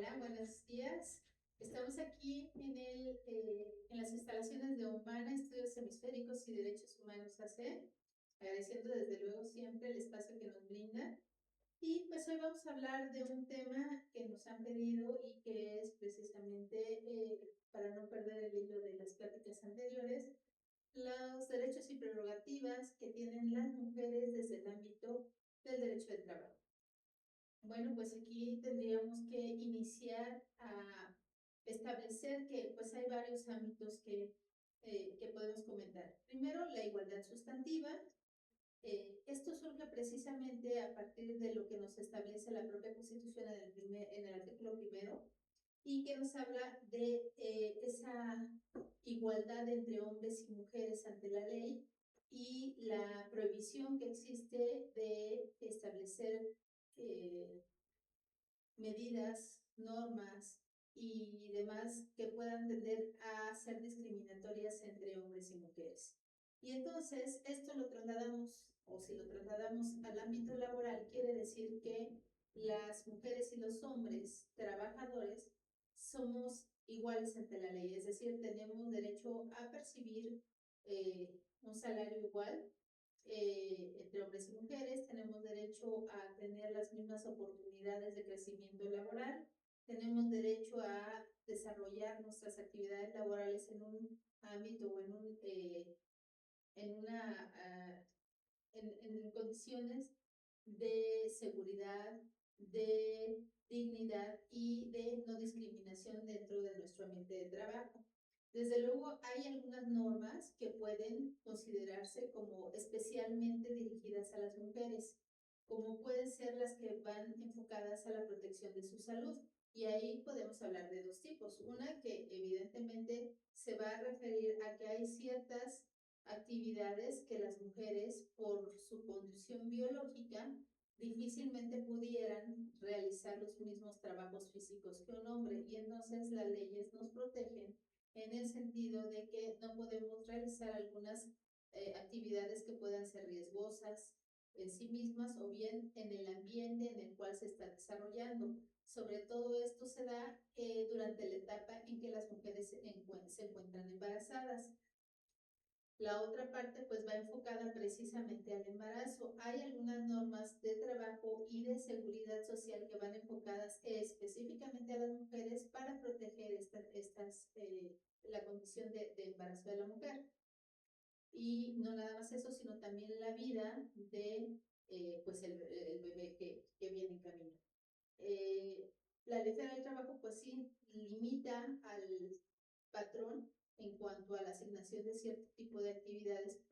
Hola, buenos días. Estamos aquí en las instalaciones de Humana, Estudios Hemisféricos y Derechos Humanos AC, agradeciendo desde luego siempre el espacio que nos brinda. Y pues hoy vamos a hablar de un tema que nos han pedido y que es precisamente, para no perder el hilo de las pláticas anteriores, los derechos y prerrogativas que tienen las mujeres desde el ámbito del derecho del trabajo. Bueno, pues aquí tendríamos que iniciar a establecer que pues hay varios ámbitos que podemos comentar. Primero, la igualdad sustantiva. Esto surge precisamente a partir de lo que nos establece la propia Constitución en el artículo primero y que nos habla de esa igualdad entre hombres y mujeres ante la ley y la prohibición que existe de establecer medidas, normas y demás que puedan tender a ser discriminatorias entre hombres y mujeres. Y entonces esto lo trasladamos, o si lo trasladamos al ámbito laboral, quiere decir que las mujeres y los hombres trabajadores somos iguales ante la ley, es decir, tenemos derecho a percibir un salario igual entre hombres y mujeres, tenemos derecho a tener las mismas oportunidades de crecimiento laboral, tenemos derecho a desarrollar nuestras actividades laborales en un ámbito o en, una, en condiciones de seguridad, de dignidad y de no discriminación dentro de nuestro ambiente de trabajo. Desde luego hay algunas normas que pueden considerarse como especialmente dirigidas a las mujeres, como pueden ser las que van enfocadas a la protección de su salud. Y ahí podemos hablar de dos tipos. Una que evidentemente se va a referir a que hay ciertas actividades que las mujeres, por su condición biológica, difícilmente pudieran realizar los mismos trabajos físicos que un hombre, y entonces las leyes nos protegen en el sentido de que no podemos realizar algunas actividades que puedan ser riesgosas en sí mismas o bien en el ambiente en el cual se está desarrollando. Sobre todo esto se da durante la etapa en que las mujeres se encuentran embarazadas. La otra parte pues va enfocada precisamente al embarazo. Hay algunas normas de trabajo y de seguridad social que van enfocadas específicamente a las mujeres para proteger la condición de embarazo de la mujer. Y no nada más eso, sino también la vida de pues el bebé que viene en camino. La ley federal del trabajo pues sí limita al patrón en cuanto a la asignación de cierto tipo de actividades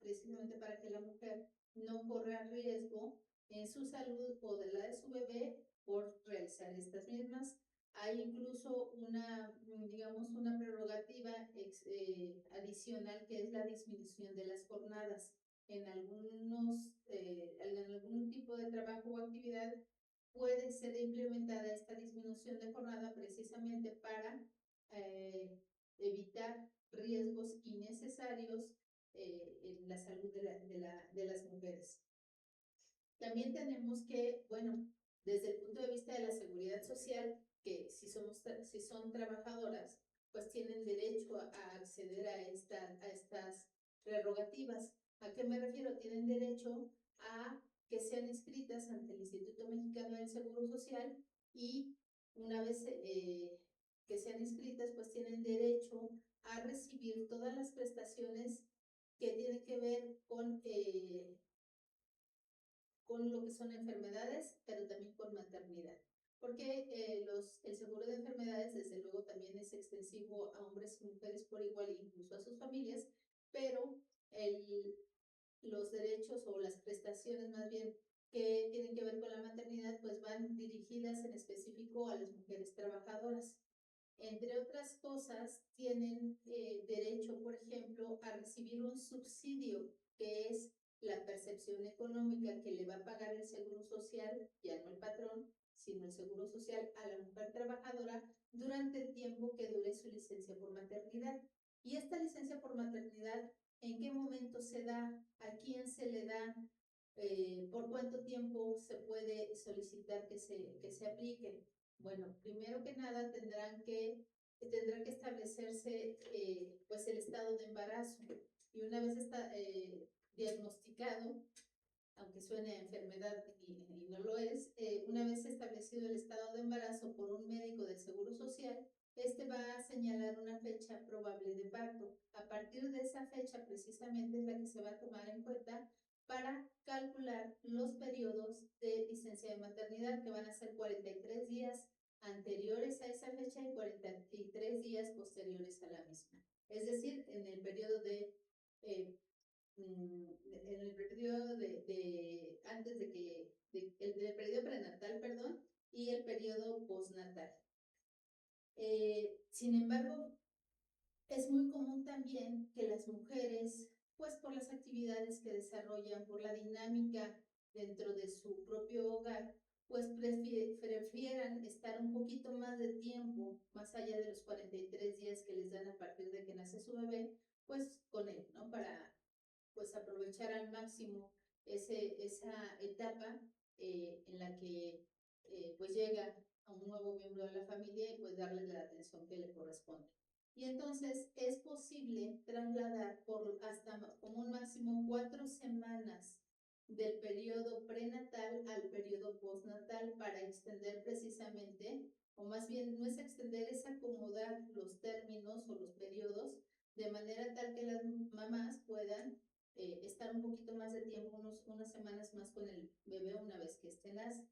precisamente para que la mujer no corra riesgo en su salud o de la de su bebé por realizar estas mismas. Hay incluso digamos, una prerrogativa adicional que es la disminución de las jornadas. En algún tipo de trabajo o actividad puede ser implementada esta disminución de jornada precisamente para evitar riesgos innecesarios en la salud de las mujeres. También tenemos que, bueno, desde el punto de vista de la seguridad social, que si son trabajadoras, pues tienen derecho a acceder a estas prerrogativas. ¿A qué me refiero? Tienen derecho a que sean inscritas ante el Instituto Mexicano del Seguro Social y una vez que sean inscritas, pues tienen derecho a recibir todas las prestaciones que tienen que ver con lo que son enfermedades, pero también con maternidad. Porque el seguro de enfermedades, desde luego, también es extensivo a hombres y mujeres por igual, incluso a sus familias, pero los derechos o las prestaciones más bien que tienen que ver con la maternidad, pues van dirigidas en específico a las mujeres trabajadoras. Entre otras cosas, tienen derecho, por ejemplo, a recibir un subsidio, que es la percepción económica que le va a pagar el Seguro Social, ya no el patrón, sino el Seguro Social a la mujer trabajadora durante el tiempo que dure su licencia por maternidad. Y esta licencia por maternidad, ¿en qué momento se da? ¿A quién se le da? ¿Por cuánto tiempo se puede solicitar que se aplique? Bueno, primero que nada tendrá que establecerse pues el estado de embarazo, y una vez está diagnosticado, aunque suene a enfermedad y no lo es, una vez establecido el estado de embarazo por un médico del Seguro Social, este va a señalar una fecha probable de parto. A partir de esa fecha precisamente es la que se va a tomar en cuenta para calcular los periodos de licencia de maternidad, que van a ser 43 días anteriores a esa fecha y 43 días posteriores a la misma. Es decir, en el periodo de en el periodo antes de que, del periodo prenatal, perdón, y el periodo postnatal. Sin embargo, es muy común también que las mujeres, pues por las actividades que desarrollan, por la dinámica dentro de su propio hogar, pues prefieran estar un poquito más de tiempo, más allá de los 43 días que les dan a partir de que nace su bebé, pues con él, ¿no? Para pues aprovechar al máximo esa etapa en la que pues llega a un nuevo miembro de la familia y pues darle la atención que le corresponde. Y entonces es posible trasladar por hasta como un máximo 4 semanas del periodo prenatal al periodo postnatal para extender precisamente, o más bien no es extender, es acomodar los términos o los periodos de manera tal que las mamás puedan estar un poquito más de tiempo, unas semanas más con el bebé una vez que este nace.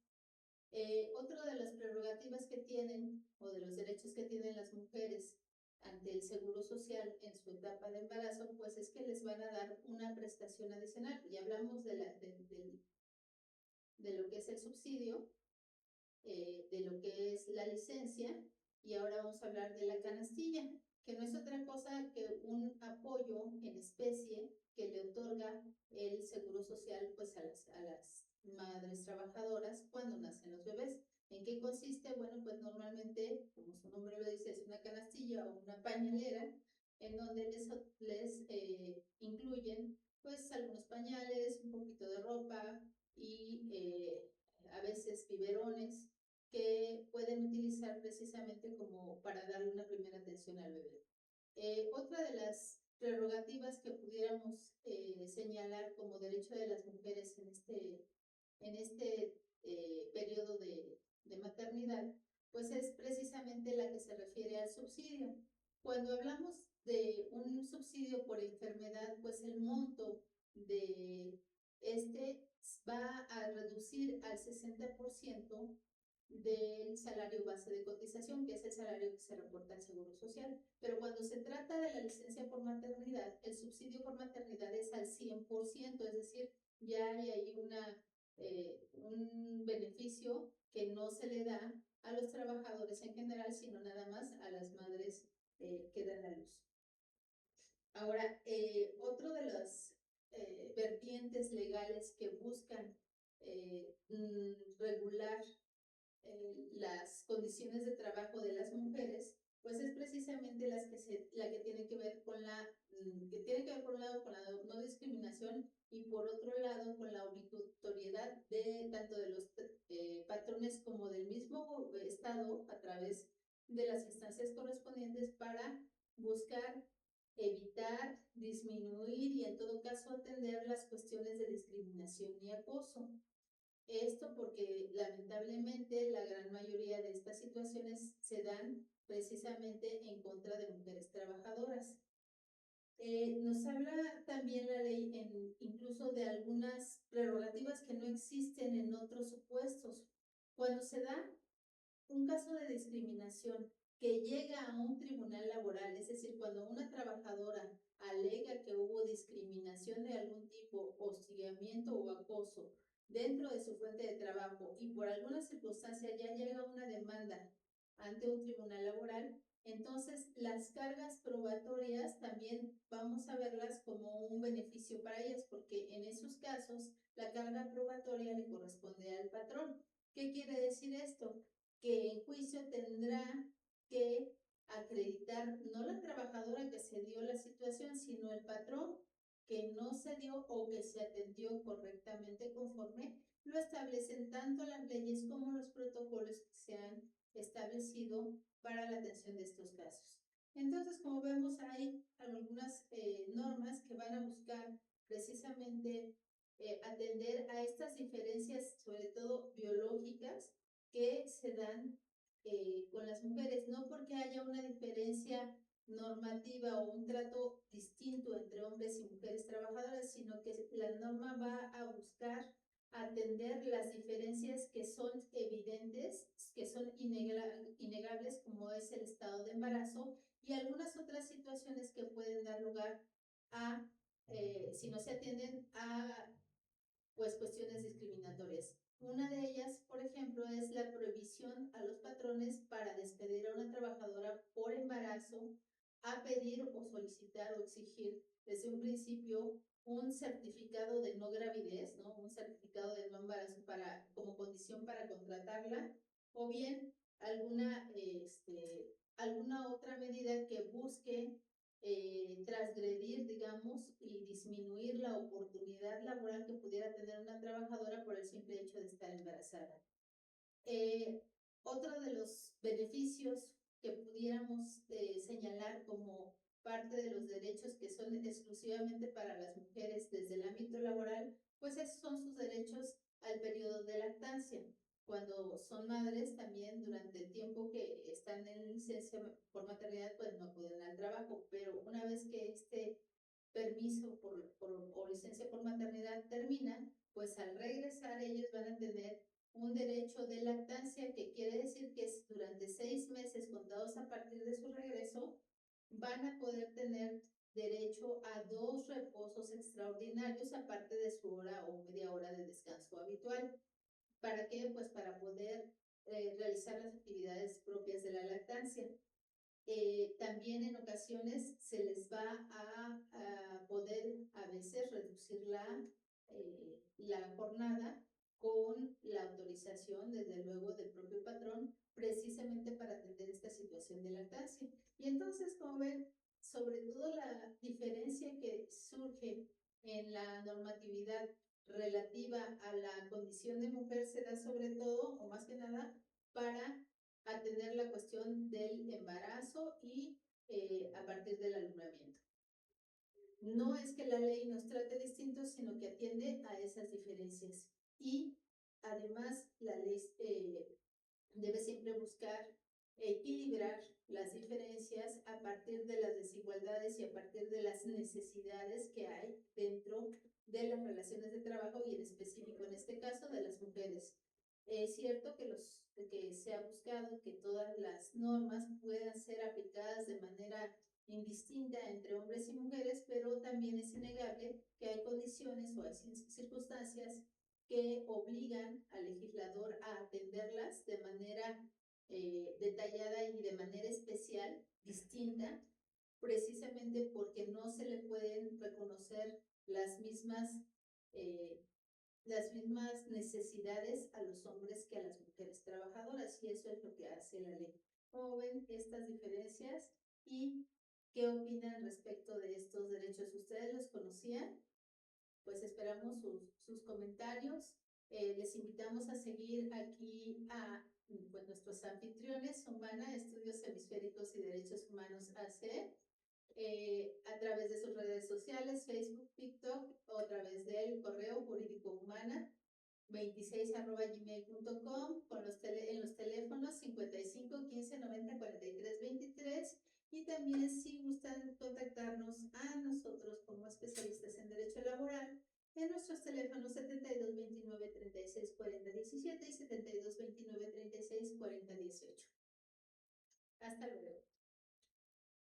Otro de las prerrogativas que tienen o de los derechos que tienen las mujeres ante el Seguro Social en su etapa de embarazo, pues es que les van a dar una prestación adicional. Ya hablamos de lo que es el subsidio, de lo que es la licencia, y ahora vamos a hablar de la canastilla, que no es otra cosa que un apoyo en especie que le otorga el Seguro Social pues a las madres trabajadoras cuando nacen los bebés. ¿En qué consiste? Bueno, pues normalmente, como su nombre lo dice, es una canastilla o una pañalera en donde les incluyen pues algunos pañales, un poquito de ropa y a veces biberones que pueden utilizar precisamente como para darle una primera atención al bebé. Otra de las prerrogativas que pudiéramos señalar como derecho de las mujeres en este periodo de maternidad, pues es precisamente la que se refiere al subsidio. Cuando hablamos de un subsidio por enfermedad, pues el monto de este va a reducir al 60% del salario base de cotización, que es el salario que se reporta al Seguro Social. Pero cuando se trata de la licencia por maternidad, el subsidio por maternidad es al 100%, es decir, ya hay ahí un beneficio que no se le da a los trabajadores en general, sino nada más a las madres que dan a luz. Ahora, otro de las vertientes legales que buscan regular las condiciones de trabajo de las mujeres, pues es precisamente la que tiene que ver con que tiene que ver por un lado con la no discriminación y por otro lado con la obligatoriedad de tanto de los patrones como del mismo Estado a través de las instancias correspondientes para buscar evitar, disminuir y en todo caso atender las cuestiones de discriminación y acoso. Esto porque lamentablemente la gran mayoría de estas situaciones se dan precisamente en contra de mujeres trabajadoras. Nos habla también la ley incluso de algunas prerrogativas que no existen en otros supuestos. Cuando se da un caso de discriminación que llega a un tribunal laboral, es decir, cuando una trabajadora alega que hubo discriminación de algún tipo, hostigamiento o acoso dentro de su fuente de trabajo y por alguna circunstancia ya llega una demanda ante un tribunal laboral, entonces las cargas probatorias también vamos a verlas como un beneficio para ellas, porque en esos casos la carga probatoria le corresponde al patrón. ¿Qué quiere decir esto? Que en juicio tendrá que acreditar no la trabajadora que se dio la situación, sino el patrón que no se dio o que se atendió correctamente conforme lo establecen tanto las leyes como los protocolos que se han establecido para la atención de estos casos. Entonces, como vemos, hay algunas normas que van a buscar precisamente atender a estas diferencias, sobre todo biológicas, que se dan con las mujeres, no porque haya una diferencia normativa o un trato distinto entre hombres y mujeres trabajadoras, sino que la norma va a buscar atender las diferencias que son evidentes, que son innegables, como es el estado de embarazo y algunas otras situaciones que pueden dar lugar a, si no se atienden, a pues cuestiones discriminatorias. Una de ellas, por ejemplo, es la prohibición a los patrones para despedir a una trabajadora por embarazo a pedir o solicitar o exigir desde un principio un certificado de no gravidez, ¿no? Un certificado de no embarazo para, como condición para contratarla, o bien alguna otra medida que busque transgredir, digamos, y disminuir la oportunidad laboral que pudiera tener una trabajadora por el simple hecho de estar embarazada. Otro de los beneficios que pudiéramos señalar como parte de los derechos que son exclusivamente para las mujeres desde el ámbito laboral, pues esos son sus derechos al periodo de lactancia. Cuando son madres, también durante el tiempo que están en licencia por maternidad, pues no acuden al trabajo, pero una vez que este permiso o licencia por maternidad termina, pues al regresar ellos van a tener un derecho de lactancia, que quiere decir que es durante 6 meses contados a partir de su regreso, van a poder tener derecho a 2 reposos extraordinarios aparte de su hora o media hora de descanso habitual. ¿Para qué? Pues para poder realizar las actividades propias de la lactancia. También en ocasiones se les va a poder a veces reducir la jornada con la autorización, desde luego, del propio patrón, precisamente para atender esta situación de lactancia. Y entonces, como ven, sobre todo la diferencia que surge en la normatividad relativa a la condición de mujer se da sobre todo, o más que nada, para atender la cuestión del embarazo y a partir del alumbramiento. No es que la ley nos trate distintos, sino que atiende a esas diferencias. Y además la ley debe siempre buscar equilibrar las diferencias a partir de las desigualdades y a partir de las necesidades que hay dentro de las relaciones de trabajo y en específico en este caso de las mujeres. Es cierto que se ha buscado que todas las normas puedan ser aplicadas de manera indistinta entre hombres y mujeres, pero también es innegable que hay condiciones o hay circunstancias que obligan al legislador a atenderlas de manera detallada y de manera especial, distinta, precisamente porque no se le pueden reconocer eh, las mismas necesidades a los hombres que a las mujeres trabajadoras, y eso es lo que hace la ley. ¿Cómo ven estas diferencias y qué opinan respecto de estos derechos? ¿Ustedes los conocían? Pues esperamos sus comentarios. Les invitamos a seguir aquí a pues, nuestros anfitriones, Humana, Estudios Hemisféricos y Derechos Humanos AC, a través de sus redes sociales, Facebook, TikTok, o a través del correo jurídico humana 26@gmail.com, en los teléfonos 55 15 90 43 23, y también si gustan contactarnos a nosotros como especialistas en derecho laboral en nuestros teléfonos 72 29 36 40 17 y 72 29